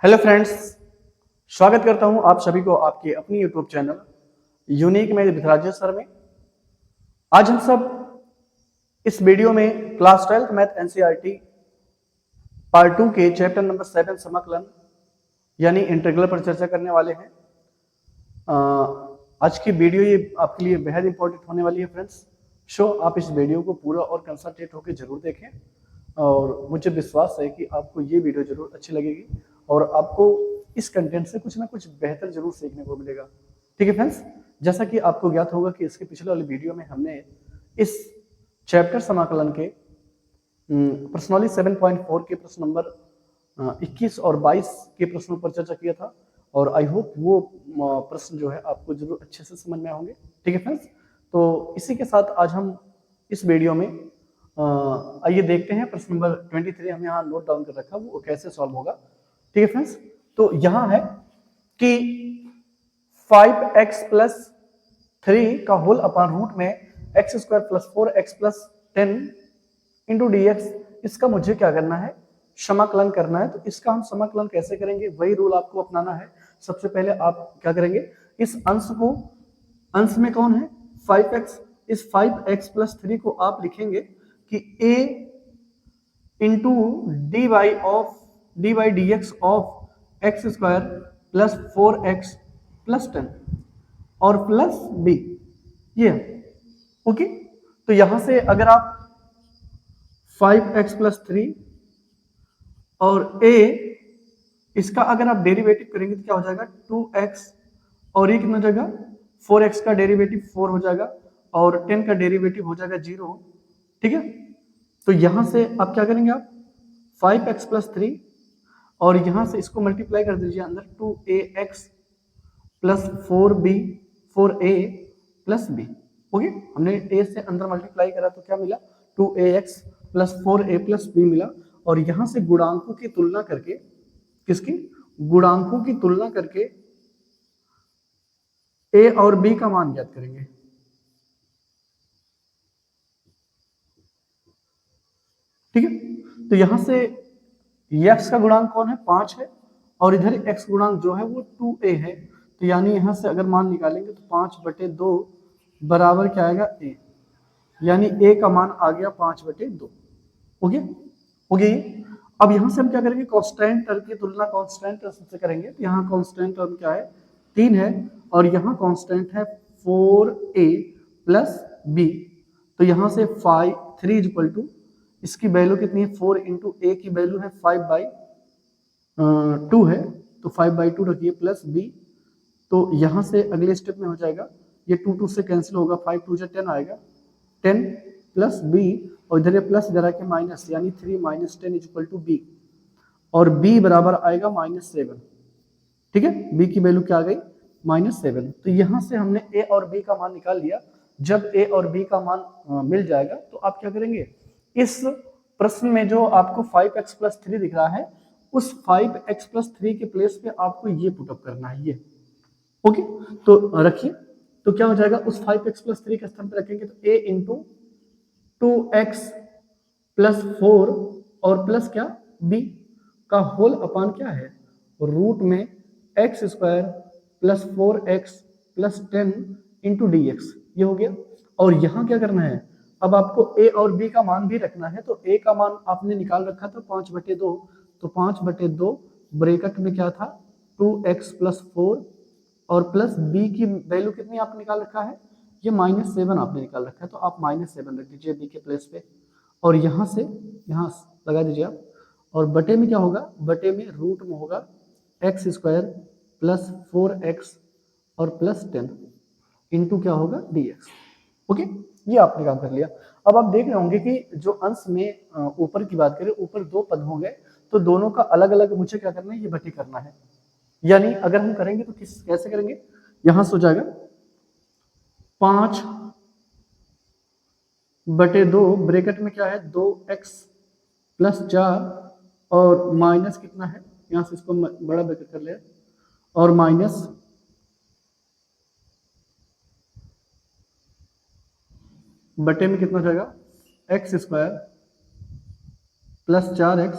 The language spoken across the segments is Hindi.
हेलो फ्रेंड्स, स्वागत करता हूं आप सभी को आपके अपनी यूट्यूब चैनल यूनिक में विधराजेश सर में। आज हम सब इस वीडियो में class 12th math NCERT part 2 के चैप्टर नंबर 7 समाकलन यानी इंटीग्रल पर चर्चा करने वाले हैं। आज की वीडियो ये आपके लिए बेहद इंपॉर्टेंट होने वाली है फ्रेंड्स। सो आप इस वीडियो को पूरा और कंसंट्रेट होकर जरूर देखें और मुझे विश्वास है कि आपको ये वीडियो जरूर अच्छी लगेगी और आपको इस कंटेंट से कुछ ना कुछ बेहतर जरूर सीखने को मिलेगा। ठीक है फ्रेंड्स, जैसा कि आपको ज्ञात होगा कि इसके पिछले वाली वीडियो में हमने इस चैप्टर समाकलन के प्रश्नावली 7.4 के प्रश्न नंबर 21 और 22 के प्रश्नों पर चर्चा किया था और आई होप वो प्रश्न जो है आपको जरूर अच्छे से समझ में आएंगे। ठीक है फ्रेंड्स, तो इसी के साथ आज हम इस वीडियो में आइए देखते हैं प्रश्न नंबर 23 हम यहाँ नोट डाउन कर रखा है वो कैसे सॉल्व होगा। ठीक है फ्रेंड्स, तो यहाँ है कि 5x प्लस 3 का होल अपॉन रूट में x square plus 4x plus 10 into dx, इसका मुझे क्या करना है, समाकलन करना है। तो इसका हम समाकलन कैसे करेंगे, वही रूल आपको अपनाना है। सबसे पहले आप क्या करेंगे, इस अंश को, अंश में कौन है 5x, इस 5x प्लस 3 को आप लिखेंगे कि a into D by dx of x square plus 4x plus 10 और प्लस b, ये ओके। तो यहां से अगर आप 5x प्लस 3 और a, इसका अगर आप डेरिवेटिव करेंगे तो क्या हो जाएगा 2x और ये कितना हो जाएगा 4x का डेरिवेटिव 4 हो जाएगा और 10 का डेरिवेटिव हो जाएगा 0। ठीक है, तो यहां से आप क्या करेंगे, आप 5x प्लस 3 और यहां से इसको मल्टीप्लाई कर दीजिए अंदर 2ax plus 4a plus b। Okay, हमने a से अंदर मल्टीप्लाई करा तो क्या मिला 2ax plus 4a plus b मिला और यहां से गुणांकों की तुलना करके, किसकी, गुणांकों की तुलना करके a और b का मान ज्ञात करेंगे। ठीक है, तो यहां से x का गुणांक कौन है 5 है और इधर x गुणांक जो है वो 2a है। तो यानी यहां से अगर मान निकालेंगे तो 5/2 बराबर क्या आएगा a, यानी a का मान आ गया 5/2। ओके ओके, अब यहां से हम क्या करेंगे, कांस्टेंट टर्म की तुलना कांस्टेंट टर्म से करेंगे। तो यहाँ कांस्टेंट टर्म क्या है 3 है और यहाँ कांस्टेंट है 4a प्लस b। तो यहां से 3 इक्वल टू, इसकी वैल्यू कितनी है 4 इंटू ए की वैल्यू है 5/2 है तो 5/2 रखिए प्लस b। तो यहां से अगले स्टेप में हो जाएगा, ये 2 से कैंसिल होगा, 5 2 से 10 आएगा, 10 प्लस b और इधर ये प्लस इधर आके माइनस, यानी 3 माइनस 10 इक्वल टू b और b बराबर आएगा -7। ठीक है, b की वैल्यू क्या आ गई -7। तो यहां से हमने a और b का मान निकाल लिया। जब a और b का मान मिल जाएगा तो आप क्या करेंगे, इस प्रश्न में जो आपको 5x प्लस 3 दिख रहा है उस 5x प्लस 3 के प्लेस पे आपको ये पुटअप करना है, ये ओके। तो रखिए, तो क्या हो जाएगा, उस 5x प्लस 3 के स्थान पे रखेंगे तो a इंटू 2x प्लस 4 और प्लस क्या b का होल अपान क्या है रूट में x square plus 4x plus 10 into dx, ये हो गया। और यहाँ क्या करना है, अब आपको a और b का मान भी रखना है। तो a का मान आपने निकाल रखा था 5/2, तो 5/2 ब्रैकेट में क्या था 2x प्लस 4 और प्लस b की वैल्यू कितनी आपने निकाल रखा है, ये -7 आपने निकाल रखा है। तो आप -7 रख दीजिए b के प्लेस पे और यहाँ से यहाँ लगा दीजिए आप, और बटे में क्या होगा, बटे में रूट में होगा x स्क्वायर प्लस 4x और प्लस 10 इंटू क्या होगा dx। ओके, ये आपने काम कर लिया। अब आप देख रहे होंगे कि जो अंश में ऊपर की बात करें, ऊपर 2 पद हो गए तो दोनों का अलग अलग मुझे क्या करना है, ये बटे करना है। यानी अगर हम करेंगे तो कैसे करेंगे, यहां से हो जाएगा 5/2 ब्रैकेट में क्या है 2x प्लस 4 और माइनस कितना है, यहां से इसको बड़ा ब्रैकेट कर ले और माइनस बटे में कितना हो जाएगा x square plus 4x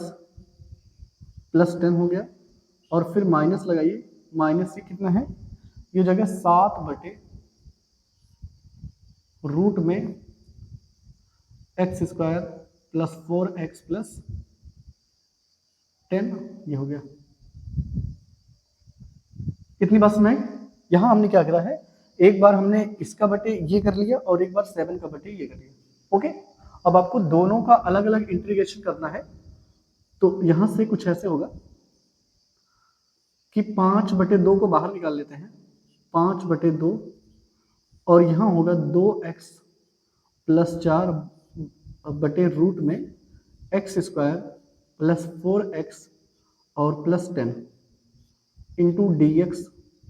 plus 10 हो गया और फिर माइनस लगाइए, माइनस से कितना है, ये हो जाएगा 7 बटे रूट में x square plus 4x plus 10, ये हो गया। कितनी बात सुनाई? यहां हमने क्या करा है, एक बार हमने इसका बटे ये कर लिया और एक बार 7 का बटे ये कर लिया। ओके, अब आपको दोनों का अलग अलग इंटीग्रेशन करना है। तो यहां से कुछ ऐसे होगा कि 5/2 को बाहर निकाल लेते हैं, 5/2, और यहां होगा 2x प्लस 4 बटे रूट में एक्स स्क्वायर प्लस 4x और प्लस 10 इंटू डी एक्स,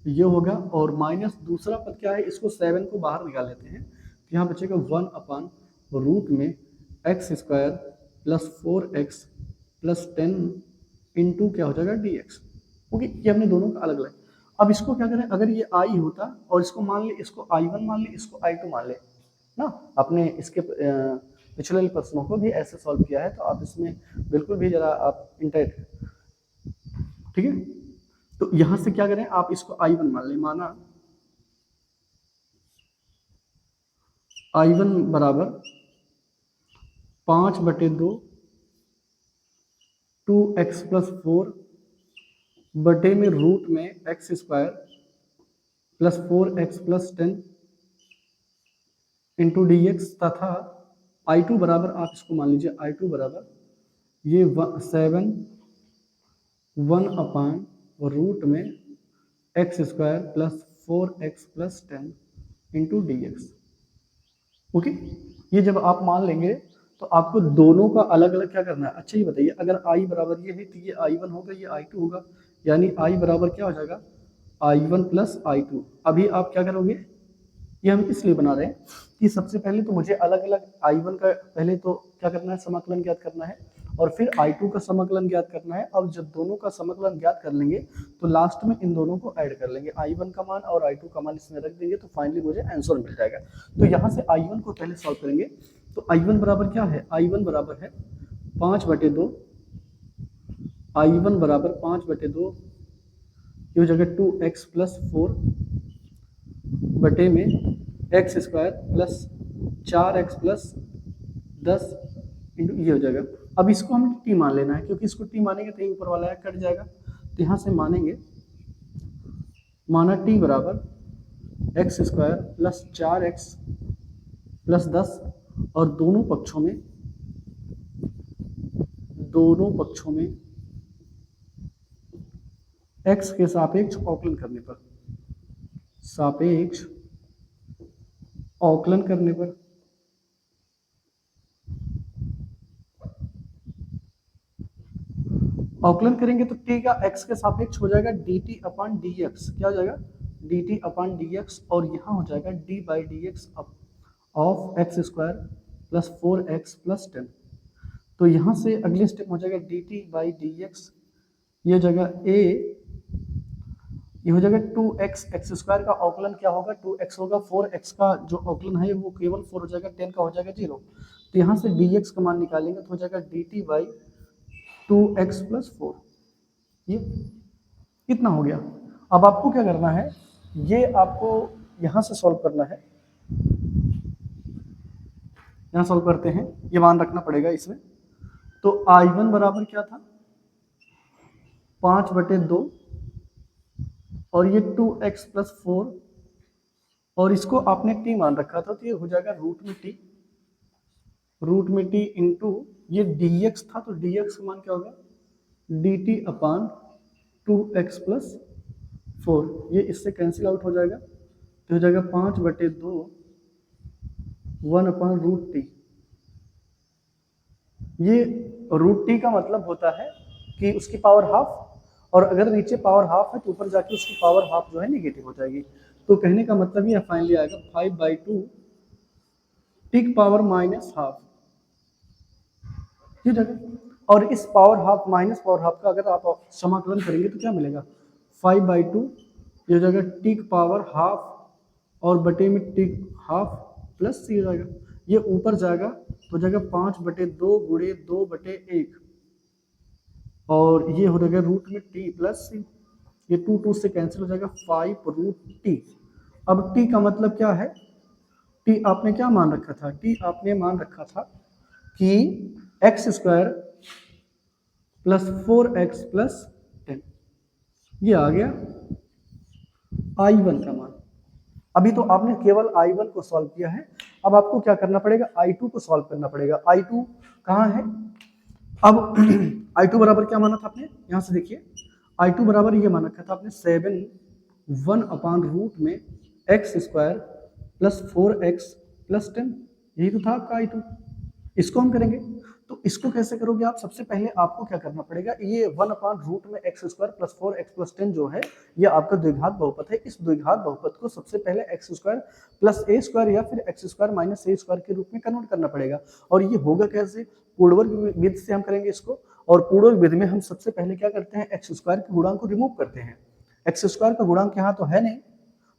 ये होगा। और माइनस दूसरा पद क्या है, इसको 7 को बाहर निकाल लेते हैं, तो यहाँ बचेगा 1/रूट में x square plus 4x plus 10 into क्या हो जाएगा डी एक्स। ओके, ये हमने दोनों का अलग अलग। अब इसको क्या करें, अगर ये आई होता और इसको मान ले, इसको I1 मान ले, इसको I2 मान ले ना, आपने इसके पिछले प्रश्नों को भी ऐसे सॉल्व किया है, तो आप इसमें बिल्कुल भी जरा आप इंटरेस्ट, ठीक है। तो यहां से क्या करें, आप इसको I1 मान लें, माना I1 बराबर 5/2 2x प्लस 4 बटे में रूट में x square plus 4x plus 10 into D x, तथा I2 बराबर, आप इसको मान लीजिए I2 बराबर ये 7 1/रूट में x square plus 4x plus 10 into D x. Okay, ये जब आप मान लेंगे तो आपको दोनों का अलग अलग क्या करना है। अच्छा ये बताइए, अगर I बराबर ये है तो ये I1 होगा, ये I2 होगा, यानी I बराबर क्या हो जाएगा, I1 प्लस I2। अभी आप क्या करोगे, ये हम इसलिए बना रहे हैं कि सबसे पहले तो मुझे अलग अलग I1 का पहले तो क्या करना है, समाकलन ज्ञात करना है, और फिर I2 का समाकलन ज्ञात करना है। और जब दोनों का समाकलन ज्ञात कर लेंगे तो लास्ट में इन दोनों को ऐड कर लेंगे, I1 का मान और I2 का मान इसमें रख देंगे, तो फाइनली मुझे आंसर मिल जाएगा। तो यहाँ से I1 को पहले सॉल्व करेंगे, तो I1 बराबर क्या है, I1 बराबर है 5/2, I1 बराबर 5/2, ये हो जाएगा 2x प्लस 4 बटे में x square plus 4x plus 10 into, ये हो जाएगा। अब इसको हमें t मान लेना है, क्योंकि इसको t मानेंगे तो ये ऊपर वाला है कट जाएगा, तो यहाँ से मानेंगे, माना t बराबर x square plus 4x plus 10, और दोनों पक्षों में x के सापेक्ष अवकलन करने पर, सापेक्ष अवकलन करने पर अवकलन करेंगे तो t का x के सापेक्ष हो जाएगा dt/dx, क्या हो जाएगा dt/dx, और यहाँ हो जाएगा d/dx of x square plus 4x plus 10। तो यहाँ से अगले स्टेप हो जाएगा dt/dx, ये हो जाएगा a, ये हो जाएगा 2x, एक्स स्क्वायर का अवकलन क्या होगा, 2x होगा, 4x का जो अवकलन है वो केवल 4 हो जाएगा, 10 का हो जाएगा 0। तो यहाँ से dx का मान निकालेंगे तो हो जाएगा dt/2x प्लस 4, ये कितना हो गया। अब आपको क्या करना है, ये आपको यहाँ से सॉल्व करना है, यहाँ सॉल्व करते हैं, ये मान रखना पड़ेगा इसमें। तो I1 बराबर क्या था, 5/2, और ये 2x प्लस 4, और इसको आपने t मान रखा था, तो ये हो जाएगा रूट में t इंटू ये dx था, तो dx का मान क्या होगा, dt/2x प्लस 4, ये इससे कैंसिल आउट हो जाएगा, तो हो जाएगा 5/2 1/√t। ये √t का मतलब होता है कि उसकी पावर हाफ, और अगर नीचे पावर हाफ है तो ऊपर जाके उसकी पावर हाफ जो है नेगेटिव हो जाएगी। तो कहने का मतलब ये फाइनली आएगा 5/2 t पावर माइनस हाफ, ये जगह। और इस power half minus power half का अगर आप समाकलन करेंगे तो क्या मिलेगा, 5/2, ये हो जाएगा t पावर हाफ, और बटे में t हाफ प्लस c हो जाएगा, ये ऊपर जाएगा तो हो जाएगा 5/2 गुणे 2/1, और ये हो जाएगा रूट में टी प्लस सी, ये 2 से कैंसिल हो जाएगा 5 रूट टी। अब टी का मतलब क्या है, टी आपने क्या मान रखा था, टी आपने मान रखा था कि x square plus 4x plus 10, ये आ गया I1 का मान। अभी तो आपने केवल I1 को सॉल्व किया है, अब आपको क्या करना पड़ेगा, I2 को सॉल्व करना पड़ेगा। I2 कहाँ है, अब I2 बराबर क्या माना था आपने, यहां से देखिए I2 बराबर ये मान रखा था आपने 7 1 अपान रूट में x square plus 4x plus 10, यही तो था आपका I2। इसको हम करेंगे, तो इसको कैसे करोगे आप, सबसे पहले आपको क्या करना पड़ेगा, ये 1 अपान रूट में x square plus 4x plus 10 जो है ये आपका द्विघात बहुपद है। इस द्विघात बहुपद को सबसे पहले एक्स स्क्वायर प्लस ए स्क्वायर या फिर एक्स स्क्वायर माइनस ए स्क्वायर के रूप में कन्वर्ट करना पड़ेगा। और ये होगा कैसे, पूर्ववर्ग विधि से हम करेंगे इसको। और पूर्ववर्ग विधि में हम सबसे पहले क्या करते हैं, एक्स स्क्वायर के गुणांक को रिमूव करते हैं। एक्स स्क्वायर का गुणांक यहाँ तो है नहीं,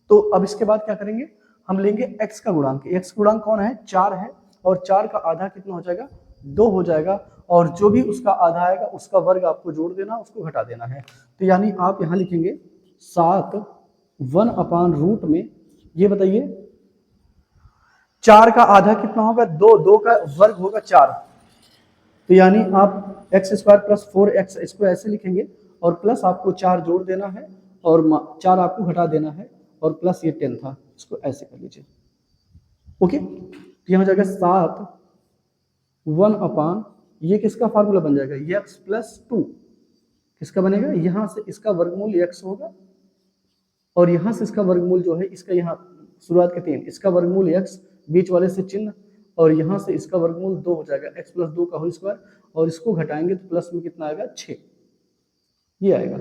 तो अब इसके बाद क्या करेंगे, हम लेंगे x का गुणांक। x गुणांक कौन है, 4 है, और 4 का आधा कितना हो जाएगा, 2 हो जाएगा, और जो भी उसका आधा आएगा उसका वर्ग आपको जोड़ देना, उसको घटा देना है। तो यानी आप यहाँ लिखेंगे 7 1 अपान रूट में, ये बताइए 4 का आधा कितना होगा, 2, 2 का वर्ग होगा 4, तो यानी आप एक्स स्क्वायर प्लस 4x इसको ऐसे लिखेंगे, और प्लस आपको 4 जोड़ देना है और 4 आपको घटा देना है, और प्लस ये 10 था, इसको ऐसे कर लीजिए। ओके, तो यहाँ हो जाएगा 7 1 अपान, ये किसका फार्मूला बन जाएगा, ये x प्लस 2 किसका बनेगा, यहाँ से इसका वर्गमूल x होगा, और यहाँ से इसका वर्गमूल जो है, इसका यहाँ शुरुआत के 3, इसका वर्गमूल x, बीच वाले से चिन्ह, और यहाँ से इसका वर्गमूल 2 हो जाएगा, x प्लस 2 का होल स्क्वायर, और इसको घटाएंगे तो प्लस में कितना आएगा, 6, ये आएगा।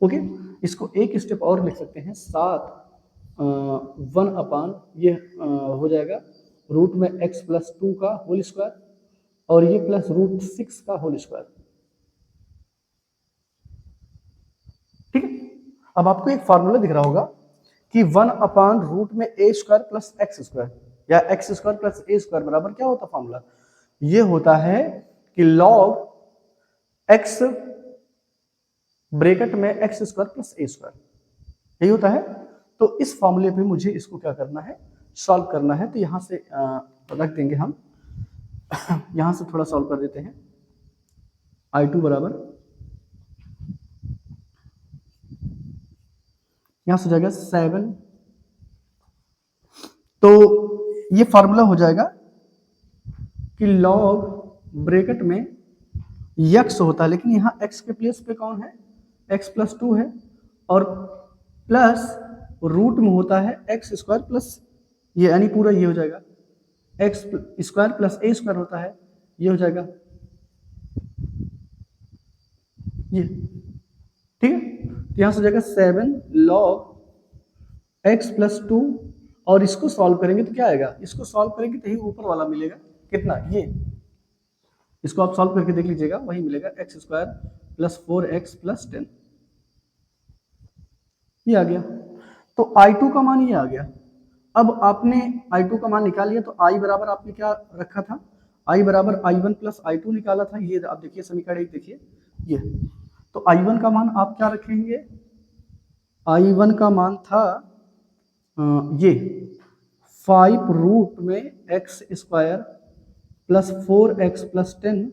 ओके, इसको एक स्टेप और लिख सकते हैं, 7 1 अपान ये हो जाएगा रूट में x प्लस 2 का होल स्क्वायर, और ये प्लस रूट 6 का होल स्क्वायर। ठीक है, अब आपको एक फार्मूला दिख रहा होगा कि 1 अपान रूट में ए स्क्वायर प्लस एक्स स्क्वायर, या एक्स स्क्वायर प्लस ए स्क्वायर बराबर क्या होता है फार्मूला, ये होता है कि लॉग एक्स ब्रैकेट में एक्स स्क्वायर प्लस ए स्क्वायर, यही होता है। तो इस फॉर्मूले पे मुझे इसको क्या करना है, सॉल्व करना है। तो यहां से रख देंगे हम यहां से थोड़ा सॉल्व कर देते हैं। I2 बराबर यहां से जाएगा 7, तो ये फार्मूला हो जाएगा कि लॉग ब्रैकेट में x होता है, लेकिन यहाँ x के प्लेस पे कौन है, x प्लस 2 है, और प्लस रूट में होता है एक्स स्क्वायर प्लस, ये यानी पूरा ये हो जाएगा एक्स स्क्वायर प्लस ए स्क्वायर होता है, ये हो जाएगा ये। ठीक है, तो यहां से हो जाएगा 7 लॉग एक्स प्लस 2, और इसको सॉल्व करेंगे तो क्या आएगा, इसको सॉल्व करेंगे तो ही ऊपर वाला मिलेगा कितना, ये इसको आप सॉल्व करके देख लीजिएगा, वही मिलेगा x square plus 4x plus 10, ये आ गया। तो I2 का मान ये आ गया। अब आपने I2 का मान निकाल लिया, तो I बराबर आपने क्या रखा था, I बराबर I1 प्लस I2 निकाला था, ये आप देखिए समीकरण एक देखिए ये। तो I1 का मान आप क्या रखेंगे, I1 का मान था ये 5 रूट में x square plus 4x plus 10,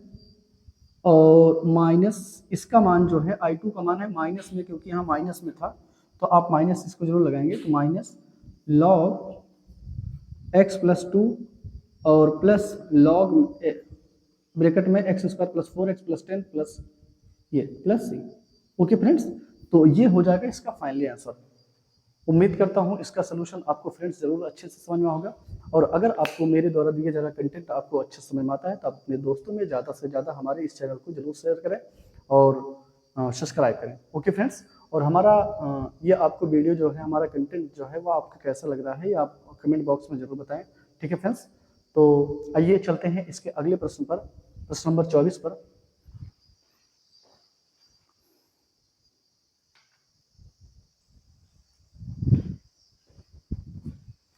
और माइनस इसका मान जो है I2 का मान है माइनस में, क्योंकि यहाँ माइनस में था तो आप माइनस इसको जरूर लगाएंगे, तो माइनस लॉग एक्स प्लस 2 और प्लस लॉग ब्रैकेट में x square plus 4x plus 10 plus ये प्लस सी। ओके फ्रेंड्स, तो ये हो जाएगा इसका फाइनली आंसर। उम्मीद करता हूँ इसका सोल्यूशन आपको फ्रेंड्स जरूर अच्छे से समझ में होगा, और अगर आपको मेरे द्वारा दिए जा रहा कंटेंट आपको अच्छे समझ में आता है तो आप अपने दोस्तों में ज़्यादा से ज़्यादा हमारे इस चैनल को जरूर शेयर करें और सब्सक्राइब करें। ओके फ्रेंड्स, और हमारा ये आपको वीडियो जो है, हमारा कंटेंट जो है वो आपको कैसा लग रहा है ये आप कमेंट बॉक्स में जरूर बताएं। ठीक है फ्रेंड्स, तो आइए चलते हैं इसके अगले प्रश्न पर, प्रश्न नंबर 24 पर।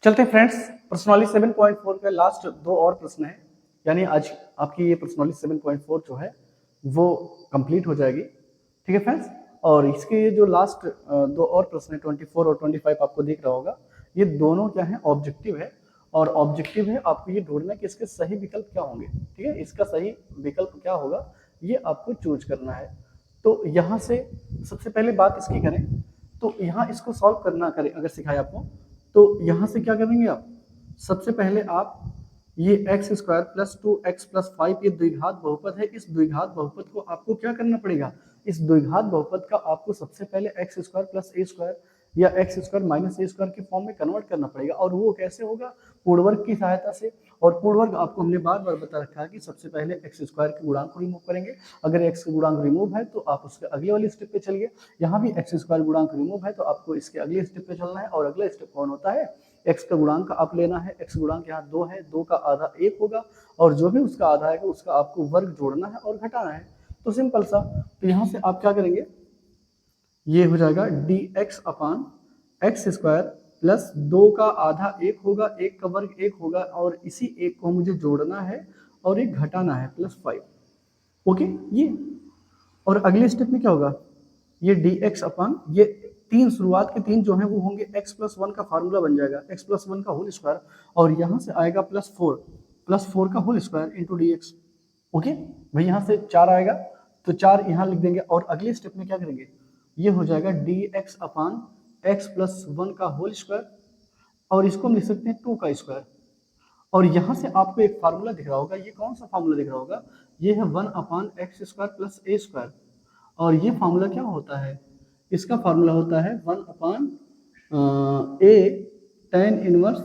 चलते हैं फ्रेंड्स, प्रश्नावली 7.4 का लास्ट 2 और प्रश्न है, यानी आज आपकी ये प्रश्नावली 7.4 जो है वो कंप्लीट हो जाएगी। ठीक है फ्रेंड्स, और इसके जो लास्ट दो और प्रश्न है 24 और 25 आपको दिख रहा होगा, ये दोनों क्या है, ऑब्जेक्टिव है, और ऑब्जेक्टिव है आपको ये ढूंढना कि इसके सही विकल्प क्या होंगे। ठीक है, इसका सही विकल्प क्या होगा ये आपको चूज करना है। तो यहाँ से सबसे पहले बात इसकी करें तो यहाँ इसको सॉल्व करना करें अगर सिखाया आपको, तो यहाँ से क्या करेंगे आप, सबसे पहले आप ये x square plus 2x plus 5 ये द्विघात बहुपद है, इस द्विघात बहुपद को आपको क्या करना पड़ेगा, इस द्विघात बहुपद का आपको सबसे पहले एक्स स्क्वायर प्लस ए स्क्वायर या एक्स स्क्वायर माइनस ए स्क्वायर के फॉर्म में कन्वर्ट करना पड़ेगा। और वो कैसे होगा, पूर्णवर्ग की सहायता से। और पूर्णवर्ग आपको हमने बार बार बता रखा है कि सबसे पहले एक्स स्क्वायर के गुणांक को रिमूव करेंगे, अगर एक्स का गुणांक रिमूव है तो आप उसके अगले वाली स्टेप पे चलिए। यहाँ भी एक्स स्क्वायर गुणांक रिमूव है तो आपको इसके अगले स्टेप पे चलना है, और अगला स्टेप कौन होता है, एक्स का गुणांक आप लेना है। एक्स गुणांक यहाँ 2 है, 2 का आधा 1 होगा, और जो भी उसका आधा आएगा उसका आपको वर्ग जोड़ना है और घटाना है। तो सिंपल सा, तो यहाँ से आप क्या करेंगे, ये हो जाएगा dx अपान एक्स स्क्वायर प्लस 2 का आधा 1 होगा, 1 का वर्ग 1 होगा, और इसी 1 को मुझे जोड़ना है और एक घटाना है प्लस 5। ओके, ये और अगले स्टेप में क्या होगा, ये dx अपान ये तीन शुरुआत के तीन जो हैं वो होंगे x प्लस 1 का फार्मूला बन जाएगा, x प्लस 1 का होल स्क्वायर, और यहाँ से आएगा प्लस 4 का whole square into dx। Okay भाई, यहाँ से 4 आएगा तो 4 यहाँ लिख देंगे, और अगले स्टेप में क्या करेंगे, ये हो जाएगा dx अपान x प्लस 1 का होल स्क्वायर, और इसको हम लिख सकते हैं 2 का स्क्वायर। और यहाँ से आपको एक फार्मूला दिख रहा होगा, ये कौन सा फार्मूला दिख रहा होगा, ये है 1 अपान एक्स स्क्वायर प्लस ए स्क्वायर। और ये फार्मूला क्या होता है, इसका फार्मूला होता है 1 अपान ए tan इनवर्स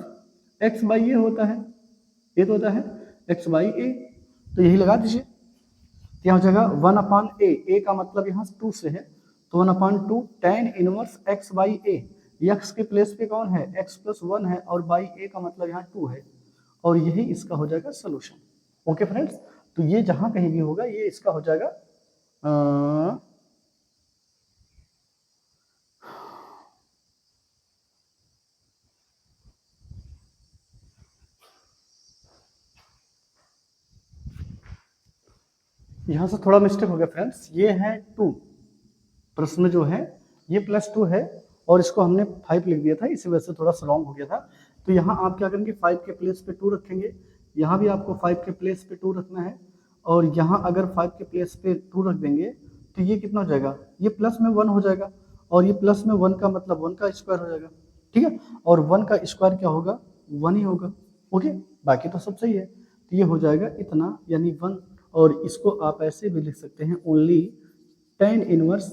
एक्स बाई ए होता है, ये तो होता है एक्स बाई ए, तो यही लगा दीजिए। यहाँ हो जाएगा 1 अपान ए का मतलब यहाँ 2 से है, तो 1 अपान 2 tan inverse x by A, x के प्लेस पे कौन है, एक्स प्लस 1 है, और बाई ए का मतलब यहाँ 2 है, और यही इसका हो जाएगा सोल्यूशन। ओके फ्रेंड्स, तो ये जहां कहीं भी होगा ये इसका हो जाएगा यहां से थोड़ा मिस्टेक हो गया फ्रेंड्स, ये है 2, प्रश्न जो है ये प्लस 2 है, और इसको हमने 5 लिख दिया था, इसी वजह से थोड़ा सा रॉन्ग हो गया था। तो यहाँ आप क्या करेंगे, 5 के प्लेस पे 2 रखेंगे, यहाँ भी आपको 5 के प्लेस पे 2 रखना है, और यहाँ अगर 5 के प्लेस पे 2 रख देंगे तो ये कितना हो जाएगा, ये प्लस में 1 हो जाएगा, और ये प्लस में 1 का मतलब 1 का स्क्वायर हो जाएगा। ठीक है, और 1 का स्क्वायर क्या होगा, 1 ही होगा। ओके, बाकी तो सब सही है, तो ये हो जाएगा इतना, यानी 1, और इसको आप ऐसे भी लिख सकते हैं only tan inverse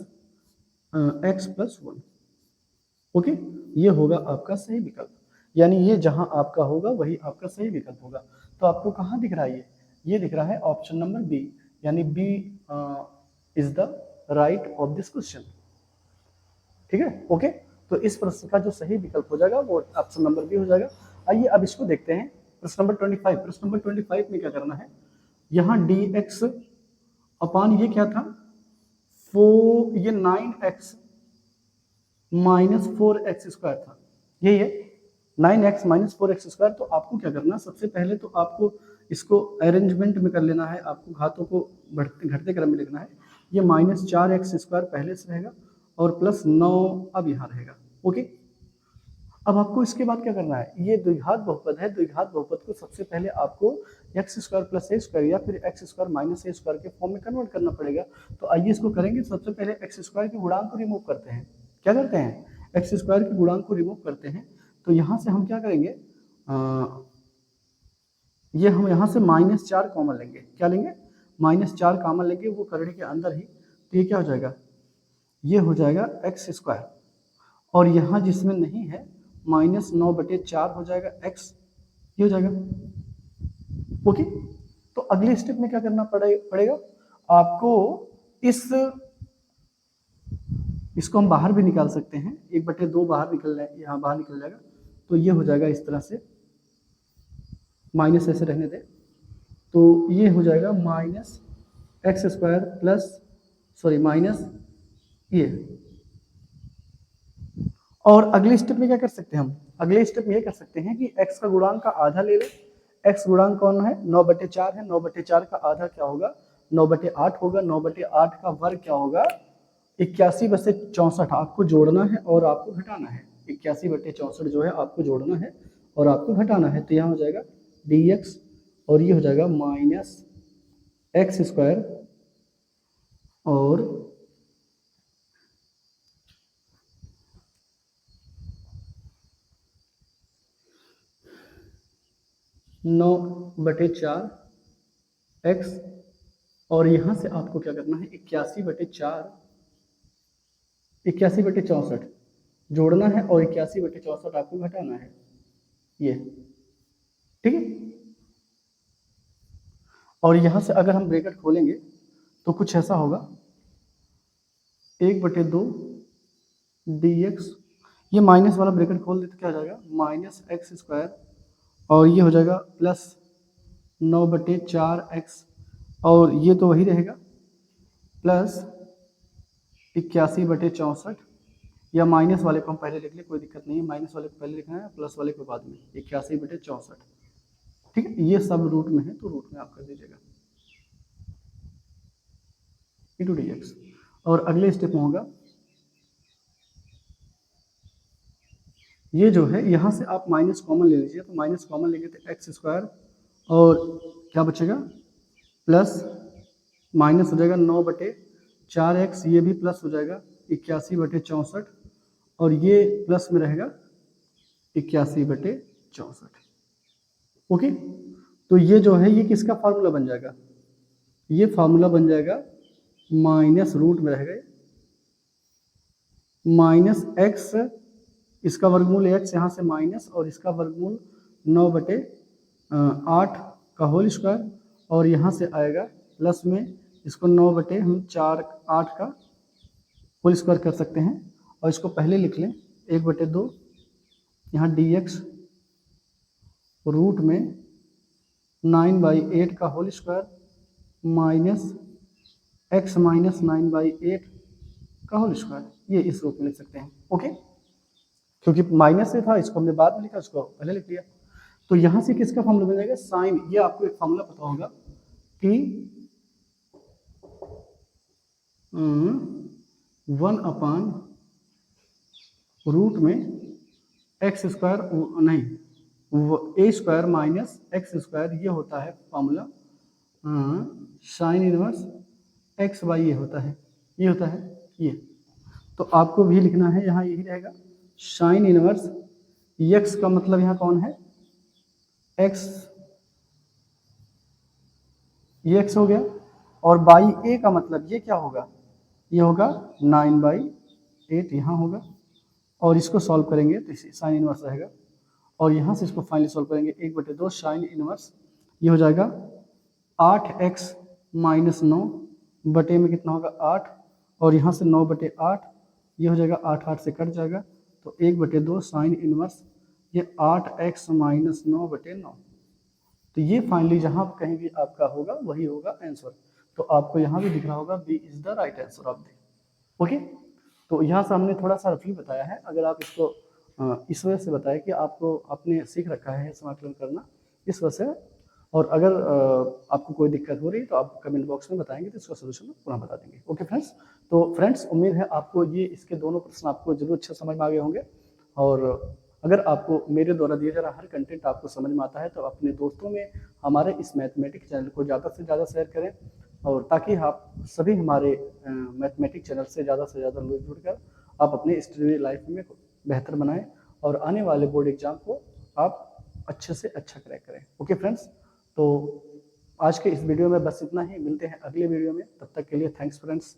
x plus 1। Okay, ये होगा आपका सही विकल्प, यानी ये जहां आपका होगा वही आपका सही विकल्प होगा। तो आपको कहाँ दिख रहा है, ये दिख रहा है ऑप्शन नंबर बी, यानी B is the right of this question. ठीक है, ओके, तो इस प्रश्न का जो सही विकल्प हो जाएगा वो ऑप्शन नंबर बी हो जाएगा। आइए अब इसको देखते हैं, प्रश्न नंबर 25। प्रश्न नंबर 25 में क्या करना है, यहाँ dx अपान ये क्या था, 4, ये 9x माइनस 4x स्क्वायर था, यही है 9x माइनस 4x स्क्वायर। तो आपको क्या करना, सबसे पहले तो आपको इसको अरेंजमेंट में कर लेना है, आपको घातों को बढ़ते घटते क्रम में लिखना है। ये माइनस 4x स्क्वायर पहले से रहेगा, और प्लस 9 अब यहाँ रहेगा। ओके, अब आपको इसके बाद क्या करना है, ये द्विघात बहुपद है, द्विघात बहुपद को सबसे पहले आपको एक्स स्क्वायर प्लस ए स्क्वायर या फिर एक्स स्क्वायर माइनस ए स्क्वायर के फॉर्म में कन्वर्ट करना पड़ेगा। तो आइए इसको करेंगे, सबसे पहले एक्स स्क्वायर के गुणांक को रिमूव करते हैं। क्या करते हैं, एक्स स्क्वायर के गुणांक को रिमूव करते हैं। तो यहाँ से हम क्या करेंगे, ये हम यहाँ से -4 कॉमन लेंगे, क्या लेंगे, -4 कॉमन लेंगे, वो करने के अंदर ही, तो ये क्या हो जाएगा, ये हो जाएगा एक्स स्क्वायर, और यहाँ जिसमें नहीं है -9/4 हो जाएगा एक्स, ये हो जाएगा। ओके, तो अगले स्टेप में क्या करना पड़ेगा आपको, इसको हम बाहर भी निकाल सकते हैं, 1/2 बाहर निकल जाए, यहाँ बाहर निकल जाएगा, तो ये हो जाएगा इस तरह से, माइनस ऐसे रहने दें, तो ये हो जाएगा minus x square plus minus ये। और अगले स्टेप में क्या कर सकते हैं हम, अगले स्टेप में ये कर सकते हैं कि x का गुणांक का आधा ले लें। x गुणांक कौन है, 9/4 है, 9/4 का आधा क्या होगा, 9/8 होगा। 9/8 का वर्ग क्या होगा? 81/64 आपको जोड़ना है और आपको घटाना है। 81/64 जो है आपको जोड़ना है और आपको घटाना है। तो यहाँ हो जाएगा dx और ये हो जाएगा -x² और 9/4 x और यहाँ से आपको क्या करना है? 81/64 जोड़ना है और 81/64 आपको घटाना है। ये ठीक है। और यहाँ से अगर हम ब्रैकेट खोलेंगे तो कुछ ऐसा होगा 1/2 dx, ये माइनस वाला ब्रैकेट खोल दे तो क्या हो जाएगा? -x² और ये हो जाएगा प्लस 9/4x और ये तो वही रहेगा प्लस 81/64 या माइनस वाले को हम पहले लिख ले, कोई दिक्कत नहीं है। माइनस वाले को पहले लिखना है, प्लस वाले को बाद में। 81/64 ठीक है। ये सब रूट में है तो रूट में आप कर दीजिएगा इंटू dx। और अगले स्टेप में होगा ये जो है यहाँ से आप माइनस कॉमन ले लीजिए। तो माइनस कॉमन लेंगे तो x² और क्या बचेगा? प्लस माइनस हो जाएगा 9/4x, ये भी प्लस हो जाएगा 81/64 और ये प्लस में रहेगा 81/64। ओके, तो ये जो है ये किसका फार्मूला बन जाएगा? ये फार्मूला बन जाएगा माइनस रूट में रहेगा -x, इसका वर्गमूल x यहाँ से माइनस और इसका वर्गमूल 9/8 का होल स्क्वायर और यहाँ से आएगा प्लस में इसको 9/8 का होल स्क्वायर कर सकते हैं और इसको पहले लिख लें 1/2 यहाँ dx रूट में 9/8 का whole square minus x minus 9/8 का होल स्क्वायर, ये इस रूप में लिख सकते हैं। ओके, क्योंकि माइनस से था इसको हमने बाद में लिखा, इसको पहले लिख लिया। तो यहाँ से किसका फॉर्मूला बन जाएगा? साइन। ये आपको एक फॉर्मूला पता होगा कि 1/रूट में x² नहीं a² माइनस x², ये होता है फॉर्मूला साइन इनवर्स x/, ये होता है ये। तो आपको भी लिखना है यहाँ, यही रहेगा साइन इनवर्स x का मतलब यहाँ कौन है? x, ये x हो गया और बाई a का मतलब ये क्या होगा? ये होगा 9/8 यहाँ होगा और इसको सॉल्व करेंगे तो साइन इनवर्स रहेगा और यहाँ से इसको फाइनली सॉल्व करेंगे 1/2 साइन इनवर्स, ये हो जाएगा 8x माइनस 9 बटे में कितना होगा 8 और यहाँ से 9/8, ये हो जाएगा 8 से कट जाएगा तो 1/2 साइन इनवर्स ये 8x माइनस 9/9। तो ये फाइनली जहाँ कहीं भी आपका होगा वही होगा आंसर। तो आपको यहाँ भी दिख रहा होगा B is the right answer of the. Okay, तो यहाँ से हमने थोड़ा सा रफली बताया है। अगर आप इसको इस वजह से बताया कि आपको आपने सीख रखा है समाकलन करना, इस वजह से। और अगर आपको कोई दिक्कत हो रही है तो आप कमेंट बॉक्स में बताएंगे तो इसका सोल्यूशन पुनः बता देंगे। ओके फ्रेंड्स, तो फ्रेंड्स उम्मीद है आपको ये इसके दोनों प्रश्न आपको जरूर अच्छा समझ में आ गए होंगे। और अगर आपको मेरे द्वारा दिया जा रहा हर कंटेंट आपको समझ में आता है तो अपने दोस्तों में हमारे इस मैथमेटिक्स चैनल को ज़्यादा से ज़्यादा शेयर करें और ताकि आप सभी हमारे मैथमेटिक्स चैनल से ज़्यादा लोग जुड़कर आप अपने स्टडी लाइफ में बेहतर बनाएं और आने वाले बोर्ड एग्जाम को आप अच्छे से अच्छा क्रैक करें। ओके फ्रेंड्स, तो आज के इस वीडियो में बस इतना ही। मिलते हैं अगले वीडियो में, तब तक के लिए थैंक्स फ्रेंड्स।